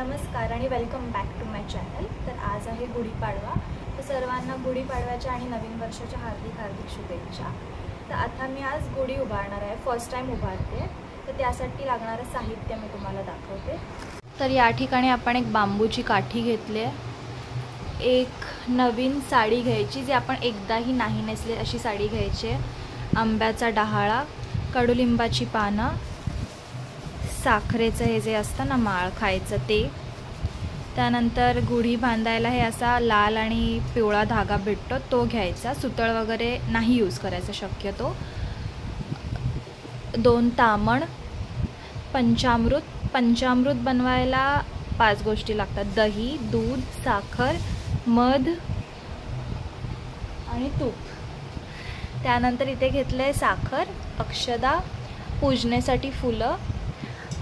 नमस्कार आणि welcome back to my channel. तर आज आहे गुढीपाडवा। तर सर्वांना गुढीपाडव्याच्या आणि नवीन वर्षाच्या हार्दिक शुभेच्छा। तर आता मी आज गुढी उभारणार आहे, फर्स्ट टाइम उभारते। तर त्यासाठी लागणारे साहित्य मी तुम्हाला दाखवते। तर या ठिकाणी आपण एक बांबूची काठी घेतली आहे, एक नवीन साडी घ्यायची जी आपण एकदाही नाही नेसली अशी साडी घ्यायची, आंब्याचा डहाळा, कडुलिंबाची पानं, साखरेचं हे जे असतं ना माळ खायचं ते, त्यानंतर गुढी बांधायला हे असा लाल आणि पिवळा धागा भेटतो तो घ्यायचा, सुतळ वगैरे नाही यूज करायचा शक्यतो, 2 तामण, पंचामृत बनवायला 5 गोष्टी लागतात, दही, दूध, साखर, मध आणि तूप। त्यानंतर इथे घेतले साखर, अक्षदा, पूजनेसाठी फुलं,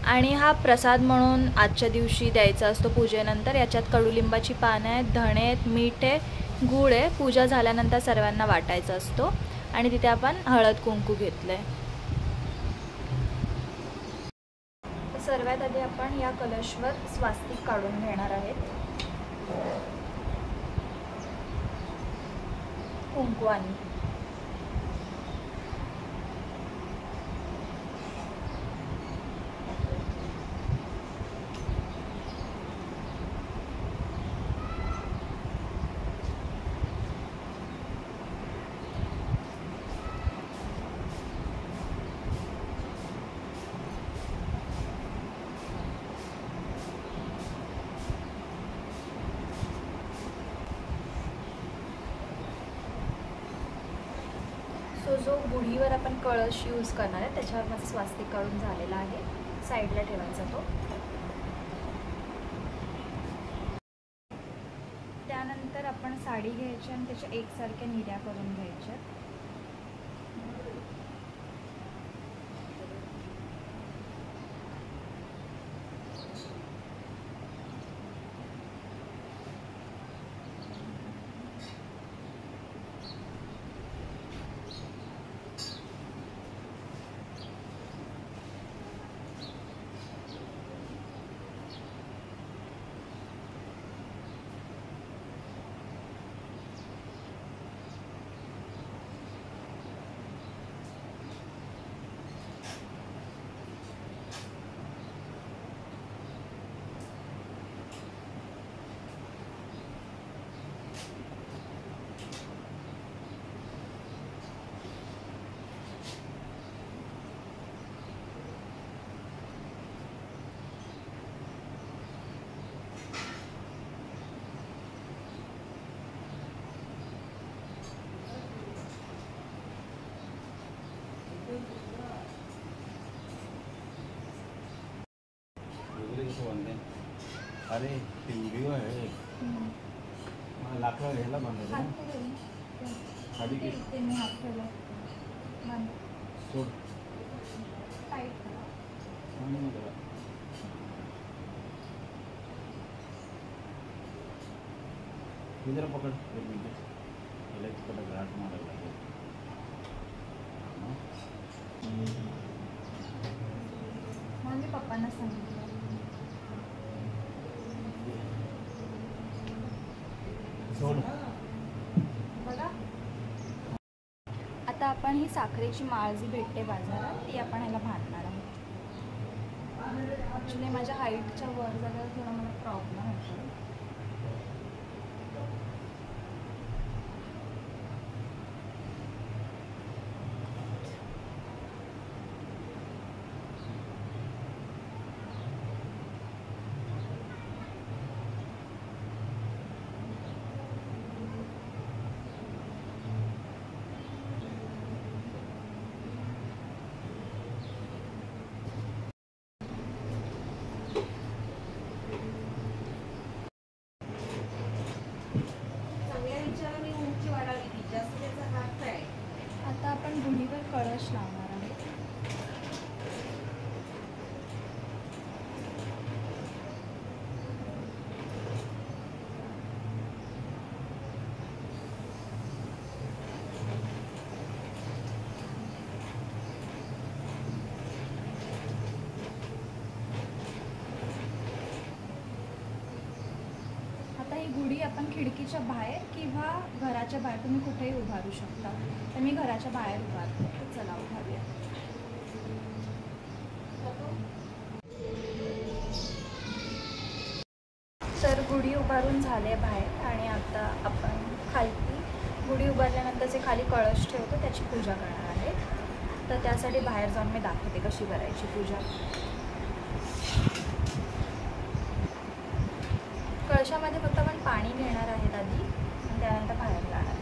आणि हा प्रसाद म्हणून आजच्या दिवशी द्यायचा असतो पूजेनंतर। याच्यात कडुलिंबाची पानं आहेत, धणे आहेत, मीठ आहे, गूळ आहे, पूजा झाल्यानंतर सर्वांना वाटायचा असतो। आणि तिथे आपण हळद कुंकू घेतलंय। सर्वात आधी आपण या कलशवर स्वास्तिक काढून घेणार आहेत कुंकवानी। जो गुढीवर आपण कळश यूज करणार आहे त्याच्यावर माझं स्वास्तिक काढून झालेला आहे, साईडला ठेवायचा तो। त्यानंतर आपण साडी घ्यायची आणि त्याच्या एकसारख्या निऱ्या करून घ्यायच्या। अरे वीडियो आहे लाकडं घ्यायला बांधायचं खाली की मी हात ठेवला सोड टाईट करा। मी जरा पकड एक मिनिट, याला तिकडं घाट मारायला लागेल। मी पप्पांना सांगितलं बघा। आता आपण ही साखरेची माळ जी भेटते बाजारात ती आपण ह्याला बांधणार आहोत। ॲक्च्युली माझ्या हाईटच्या वर जागा थोडा मला प्रॉब्लेम होतो। आता आपण गुढीवर कळश लावणार आहोत। ही गुढी आपण खिडकीच्या बाहेर किंवा घराच्या बाहेर तुम्ही कुठेही उभारू शकता. तर मी घराच्या बाहेर उभारते. तर चला उभारूया. तर गुढी उभारून झाले बाहेर आणि आता आपण खाली गुढी उभारल्यानंतर जे खाली कळश ठेवतो त्याची पूजा करणार आहे. तर त्यासाठी बाहेर जाऊन मी दाखवते कशी करायची पूजा. कळशामध्ये फक्त आपण पाणी घेणार आहेत आधी आणि त्यानंतर बाहेर जाणार.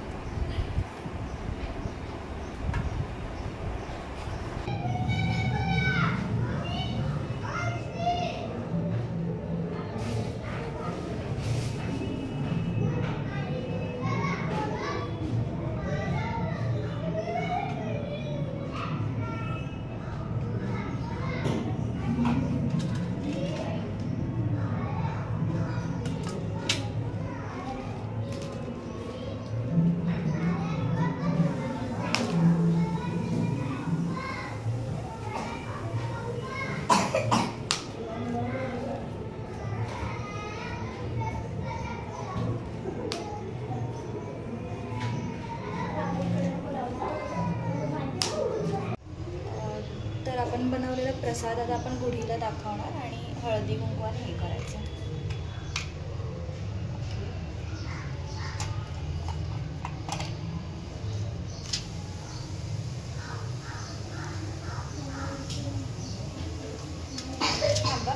तर आपण बनवलेला प्रसाद आता आपण गुढीला दाखवणार आणि हळदी कुंकवाने हे करायचं.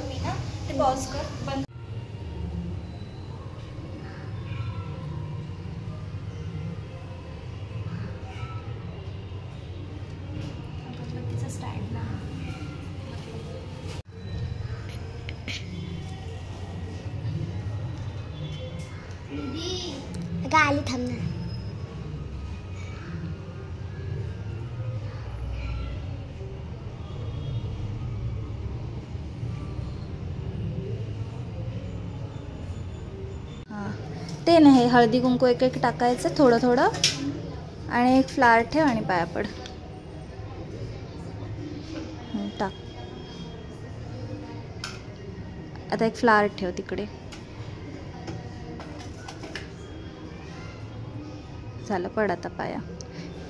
मी ना ते पॉज कर बंद. आली थांब ना. ते नाही हळदी कुंकू एक एक टाकायचं थोडं थोडं आणि एक फ्लावर ठेव आणि पाया पड. टाक. आता एक फ्लावर ठेव तिकडे. झालं पड आता पाया.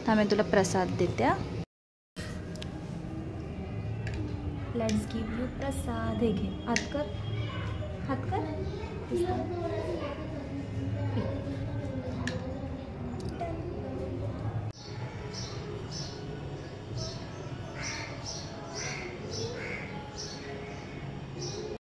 थांब तुला प्रसाद देत्या. लेट्स गिव यू प्रसाद. हे घे हात कर हात कर.